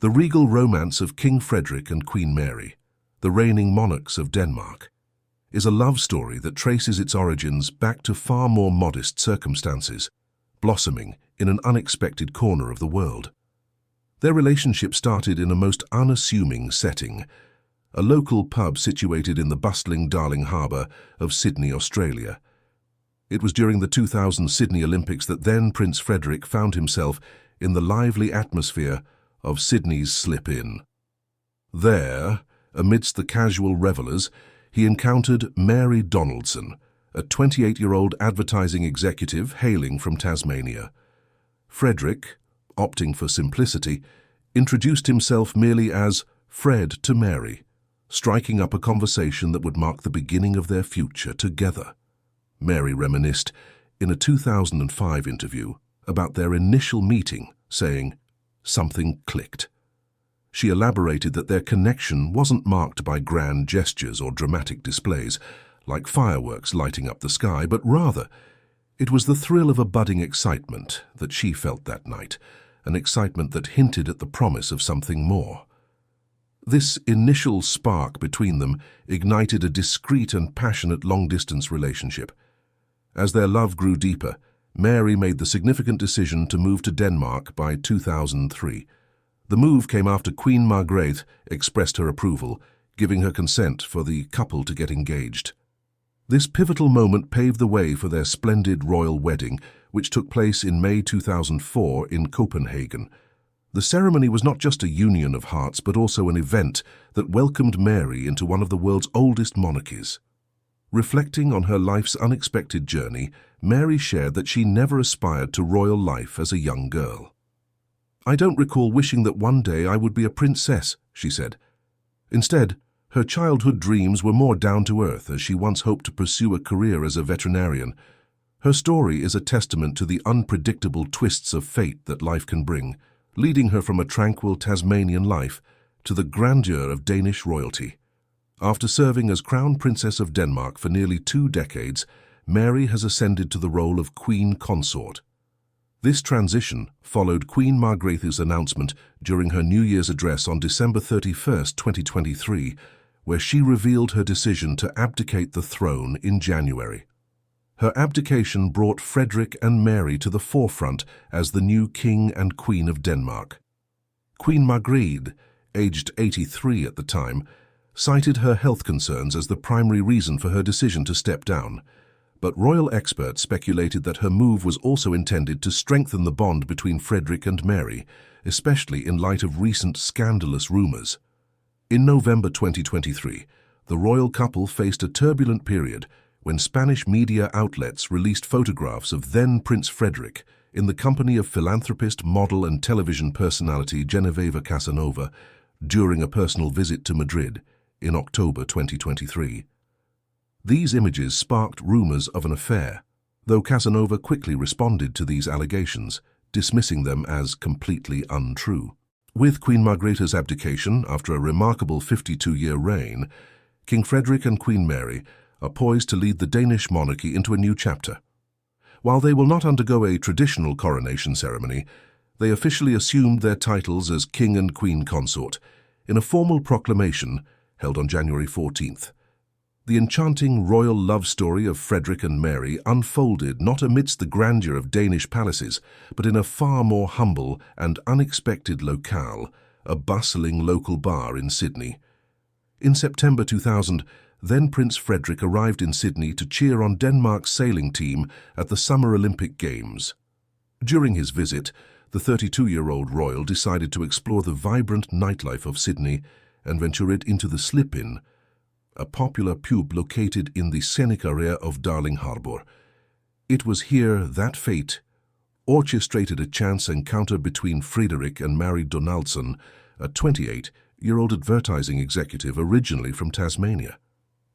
The regal romance of King Frederik and Queen Mary, the reigning monarchs of Denmark, is a love story that traces its origins back to far more modest circumstances, blossoming in an unexpected corner of the world. Their relationship started in a most unassuming setting, a local pub situated in the bustling Darling Harbour of Sydney, Australia. It was during the 2000 Sydney Olympics that then Prince Frederik found himself in the lively atmosphere of Sydney's Slip-In. There, amidst the casual revellers, he encountered Mary Donaldson, a 28-year-old advertising executive hailing from Tasmania. Frederik, opting for simplicity, introduced himself merely as Fred to Mary, striking up a conversation that would mark the beginning of their future together. Mary reminisced in a 2005 interview about their initial meeting, saying, "Something clicked." She elaborated that their connection wasn't marked by grand gestures or dramatic displays, like fireworks lighting up the sky, but rather, it was the thrill of a budding excitement that she felt that night, an excitement that hinted at the promise of something more. This initial spark between them ignited a discreet and passionate long-distance relationship. As their love grew deeper, Mary made the significant decision to move to Denmark by 2003. The move came after Queen Margrethe expressed her approval, giving her consent for the couple to get engaged. This pivotal moment paved the way for their splendid royal wedding, which took place in May 2004 in Copenhagen. The ceremony was not just a union of hearts, but also an event that welcomed Mary into one of the world's oldest monarchies. Reflecting on her life's unexpected journey, Mary shared that she never aspired to royal life as a young girl. "I don't recall wishing that one day I would be a princess," she said. Instead, her childhood dreams were more down to earth, as she once hoped to pursue a career as a veterinarian. Her story is a testament to the unpredictable twists of fate that life can bring, leading her from a tranquil Tasmanian life to the grandeur of Danish royalty. After serving as Crown Princess of Denmark for nearly 2 decades, Mary has ascended to the role of Queen Consort. This transition followed Queen Margrethe's announcement during her New Year's address on December 31, 2023, where she revealed her decision to abdicate the throne in January. Her abdication brought Frederik and Mary to the forefront as the new King and Queen of Denmark. Queen Margrethe, aged 83 at the time, cited her health concerns as the primary reason for her decision to step down. But royal experts speculated that her move was also intended to strengthen the bond between Frederik and Mary, especially in light of recent scandalous rumors. In November 2023, the royal couple faced a turbulent period when Spanish media outlets released photographs of then Prince Frederik in the company of philanthropist, model and television personality Genevieve Casanova during a personal visit to Madrid in October 2023. These images sparked rumors of an affair, though Casanova quickly responded to these allegations, dismissing them as completely untrue. With Queen Margrethe's abdication after a remarkable 52-year reign, King Frederik and Queen Mary are poised to lead the Danish monarchy into a new chapter. While they will not undergo a traditional coronation ceremony, they officially assumed their titles as King and Queen Consort in a formal proclamation held on January 14th. The enchanting royal love story of Frederik and Mary unfolded not amidst the grandeur of Danish palaces, but in a far more humble and unexpected locale, a bustling local bar in Sydney. In September 2000, then Prince Frederik arrived in Sydney to cheer on Denmark's sailing team at the Summer Olympic Games. During his visit, the 32-year-old royal decided to explore the vibrant nightlife of Sydney and venture it into the Slip-In, a popular pub located in the scenic area of Darling Harbour. It was here that fate orchestrated a chance encounter between Frederik and Mary Donaldson, a 28-year-old advertising executive originally from Tasmania.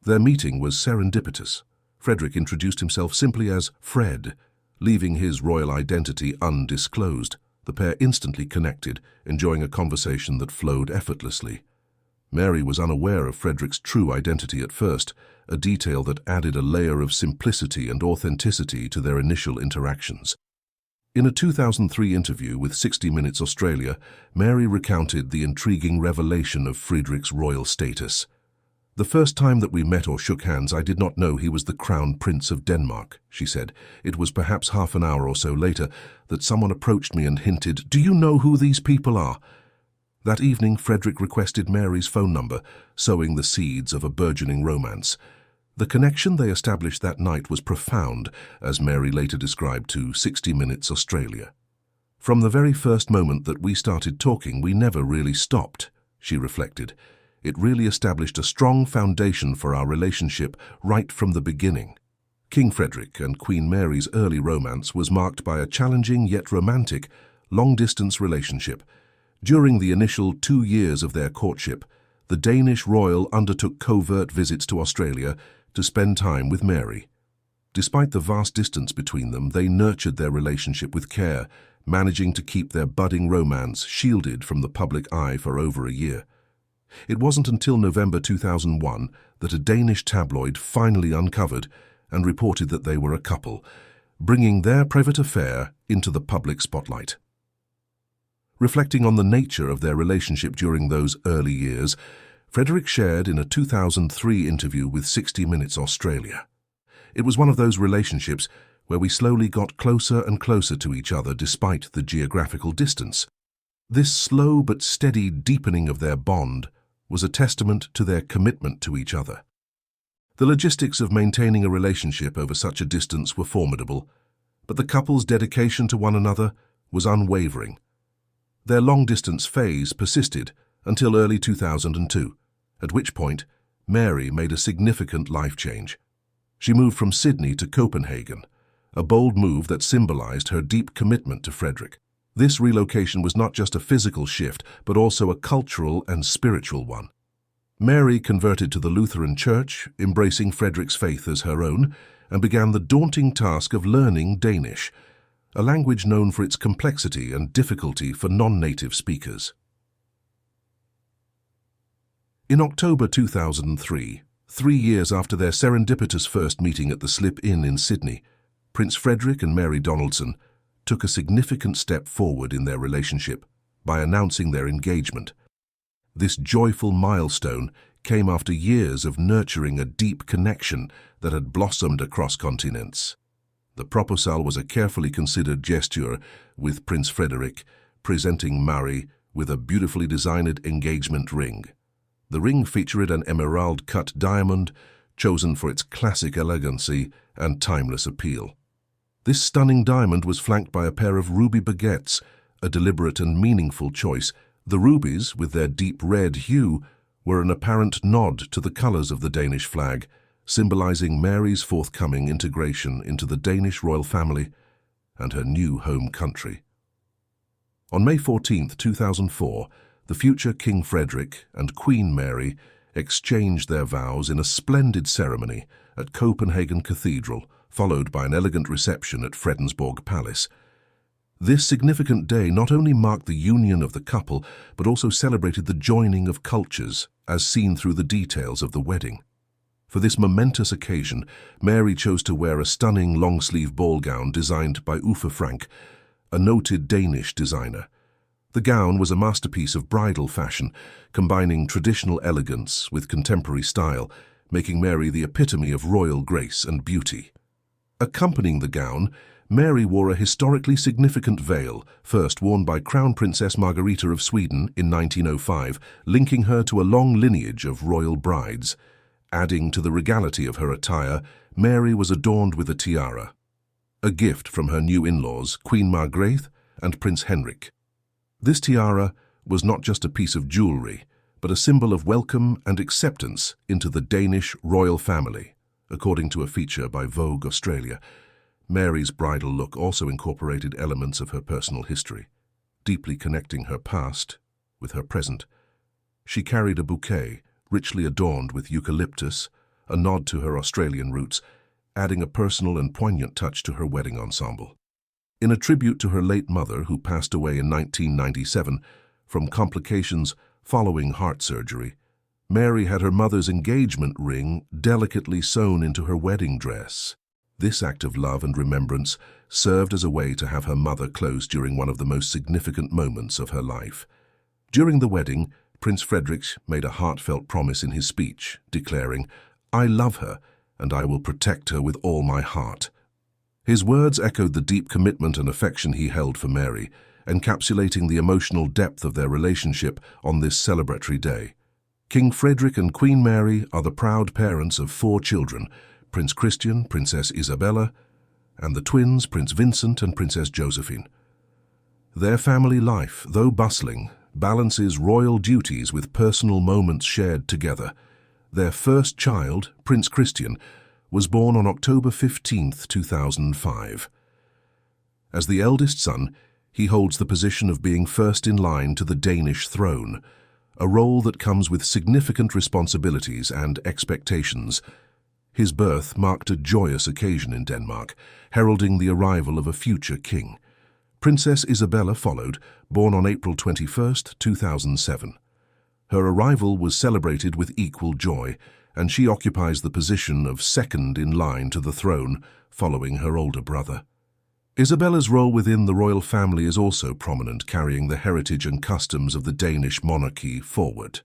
Their meeting was serendipitous. Frederik introduced himself simply as Fred, leaving his royal identity undisclosed. The pair instantly connected, enjoying a conversation that flowed effortlessly. Mary was unaware of Frederik's true identity at first, a detail that added a layer of simplicity and authenticity to their initial interactions. In a 2003 interview with 60 Minutes Australia, Mary recounted the intriguing revelation of Frederik's royal status. "The first time that we met or shook hands, I did not know he was the Crown Prince of Denmark," she said. "It was perhaps half an hour or so later that someone approached me and hinted, 'Do you know who these people are?' That evening, Frederik requested Mary's phone number, sowing the seeds of a burgeoning romance. The connection they established that night was profound, as Mary later described to 60 Minutes Australia. "From the very first moment that we started talking, we never really stopped," she reflected. "It really established a strong foundation for our relationship right from the beginning." King Frederik and Queen Mary's early romance was marked by a challenging yet romantic, long-distance relationship. During the initial 2 years of their courtship, the Danish royal undertook covert visits to Australia to spend time with Mary. Despite the vast distance between them, they nurtured their relationship with care, managing to keep their budding romance shielded from the public eye for over a year. It wasn't until November 2001 that a Danish tabloid finally uncovered and reported that they were a couple, bringing their private affair into the public spotlight. Reflecting on the nature of their relationship during those early years, Frederik shared in a 2003 interview with 60 Minutes Australia. "It was one of those relationships where we slowly got closer and closer to each other despite the geographical distance. This slow but steady deepening of their bond was a testament to their commitment to each other." The logistics of maintaining a relationship over such a distance were formidable, but the couple's dedication to one another was unwavering. Their long-distance phase persisted until early 2002, at which point Mary made a significant life change. She moved from Sydney to Copenhagen, a bold move that symbolized her deep commitment to Frederik. This relocation was not just a physical shift, but also a cultural and spiritual one. Mary converted to the Lutheran Church, embracing Frederik's faith as her own, and began the daunting task of learning Danish, a language known for its complexity and difficulty for non-native speakers. In October 2003, 3 years after their serendipitous first meeting at the Slip Inn in Sydney, Prince Frederik and Mary Donaldson took a significant step forward in their relationship by announcing their engagement. This joyful milestone came after years of nurturing a deep connection that had blossomed across continents. The proposal was a carefully considered gesture, with Prince Frederik presenting Mary with a beautifully designed engagement ring. The ring featured an emerald-cut diamond, chosen for its classic elegancy and timeless appeal. This stunning diamond was flanked by a pair of ruby baguettes, a deliberate and meaningful choice. The rubies, with their deep red hue, were an apparent nod to the colors of the Danish flag, symbolizing Mary's forthcoming integration into the Danish royal family and her new home country. On May 14, 2004, the future King Frederik and Queen Mary exchanged their vows in a splendid ceremony at Copenhagen Cathedral, followed by an elegant reception at Fredensborg Palace. This significant day not only marked the union of the couple, but also celebrated the joining of cultures, as seen through the details of the wedding. For this momentous occasion, Mary chose to wear a stunning long-sleeve ball gown designed by Uffe Frank, a noted Danish designer. The gown was a masterpiece of bridal fashion, combining traditional elegance with contemporary style, making Mary the epitome of royal grace and beauty. Accompanying the gown, Mary wore a historically significant veil, first worn by Crown Princess Margareta of Sweden in 1905, linking her to a long lineage of royal brides. Adding to the regality of her attire, Mary was adorned with a tiara, a gift from her new in-laws, Queen Margrethe and Prince Henrik. This tiara was not just a piece of jewelry, but a symbol of welcome and acceptance into the Danish royal family, according to a feature by Vogue Australia. Mary's bridal look also incorporated elements of her personal history, deeply connecting her past with her present. She carried a bouquet, richly adorned with eucalyptus, a nod to her Australian roots, adding a personal and poignant touch to her wedding ensemble. In a tribute to her late mother, who passed away in 1997 from complications following heart surgery, Mary had her mother's engagement ring delicately sewn into her wedding dress. This act of love and remembrance served as a way to have her mother close during one of the most significant moments of her life. During the wedding, Prince Frederik made a heartfelt promise in his speech, declaring, "I love her, and I will protect her with all my heart." His words echoed the deep commitment and affection he held for Mary, encapsulating the emotional depth of their relationship on this celebratory day. King Frederik and Queen Mary are the proud parents of 4 children, Prince Christian, Princess Isabella, and the twins, Prince Vincent and Princess Josephine. Their family life, though bustling, balances royal duties with personal moments shared together. Their first child, Prince Christian, was born on October 15, 2005. As the eldest son, he holds the position of being first in line to the Danish throne, a role that comes with significant responsibilities and expectations. His birth marked a joyous occasion in Denmark, heralding the arrival of a future king. Princess Isabella followed, born on April 21, 2007. Her arrival was celebrated with equal joy, and she occupies the position of second in line to the throne, following her older brother. Isabella's role within the royal family is also prominent, carrying the heritage and customs of the Danish monarchy forward.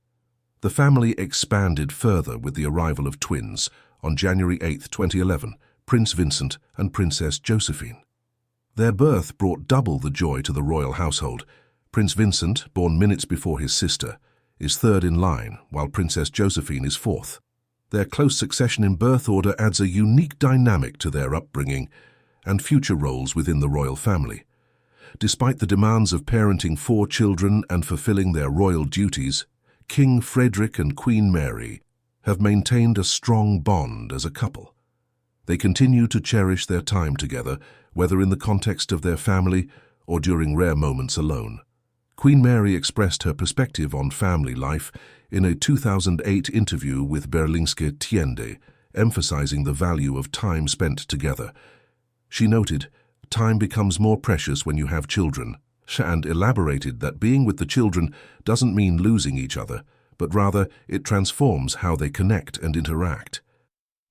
The family expanded further with the arrival of twins on January 8, 2011, Prince Vincent and Princess Josephine. Their birth brought double the joy to the royal household. Prince Vincent, born minutes before his sister, is third in line, while Princess Josephine is fourth. Their close succession in birth order adds a unique dynamic to their upbringing and future roles within the royal family. Despite the demands of parenting 4 children and fulfilling their royal duties, King Frederik and Queen Mary have maintained a strong bond as a couple. They continue to cherish their time together, whether in the context of their family or during rare moments alone. Queen Mary expressed her perspective on family life in a 2008 interview with Berlingske Tidende, emphasizing the value of time spent together. She noted, "Time becomes more precious when you have children," and elaborated that being with the children doesn't mean losing each other, but rather it transforms how they connect and interact.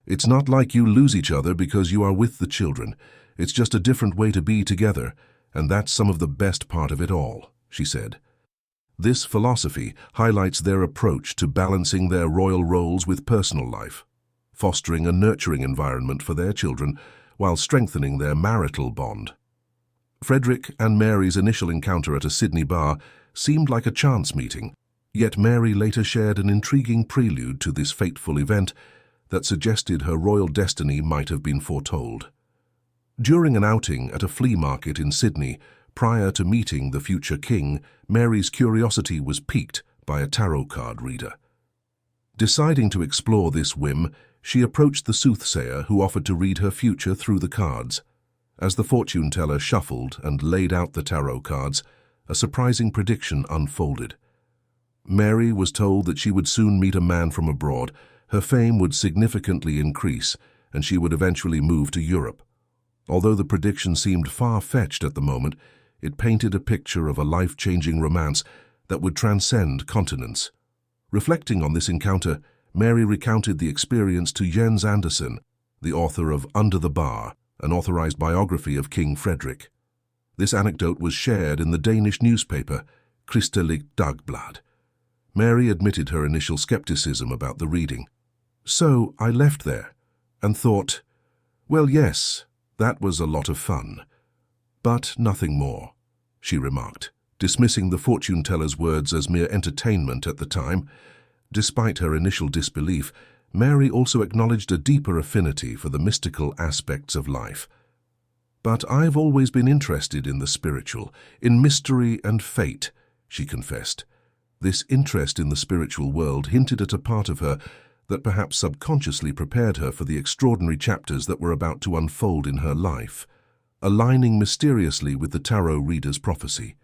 "It's not like you lose each other because you are with the children. It's just a different way to be together, and that's some of the best part of it all," she said. This philosophy highlights their approach to balancing their royal roles with personal life, fostering a nurturing environment for their children while strengthening their marital bond. Frederik and Mary's initial encounter at a Sydney bar seemed like a chance meeting, yet Mary later shared an intriguing prelude to this fateful event that suggested her royal destiny might have been foretold. During an outing at a flea market in Sydney, prior to meeting the future king, Mary's curiosity was piqued by a tarot card reader. Deciding to explore this whim, she approached the soothsayer who offered to read her future through the cards. As the fortune teller shuffled and laid out the tarot cards, a surprising prediction unfolded. Mary was told that she would soon meet a man from abroad, her fame would significantly increase, and she would eventually move to Europe. Although the prediction seemed far-fetched at the moment, it painted a picture of a life-changing romance that would transcend continents. Reflecting on this encounter, Mary recounted the experience to Jens Andersen, the author of Under the Bar, an authorized biography of King Frederik. This anecdote was shared in the Danish newspaper, Kristelig Dagblad. Mary admitted her initial skepticism about the reading. "So I left there and thought, well, yes, that was a lot of fun, but nothing more," she remarked, dismissing the fortune teller's words as mere entertainment at the time. Despite her initial disbelief, Mary also acknowledged a deeper affinity for the mystical aspects of life. "But I've always been interested in the spiritual, in mystery and fate," she confessed. This interest in the spiritual world hinted at a part of her that perhaps subconsciously prepared her for the extraordinary chapters that were about to unfold in her life, aligning mysteriously with the tarot reader's prophecy.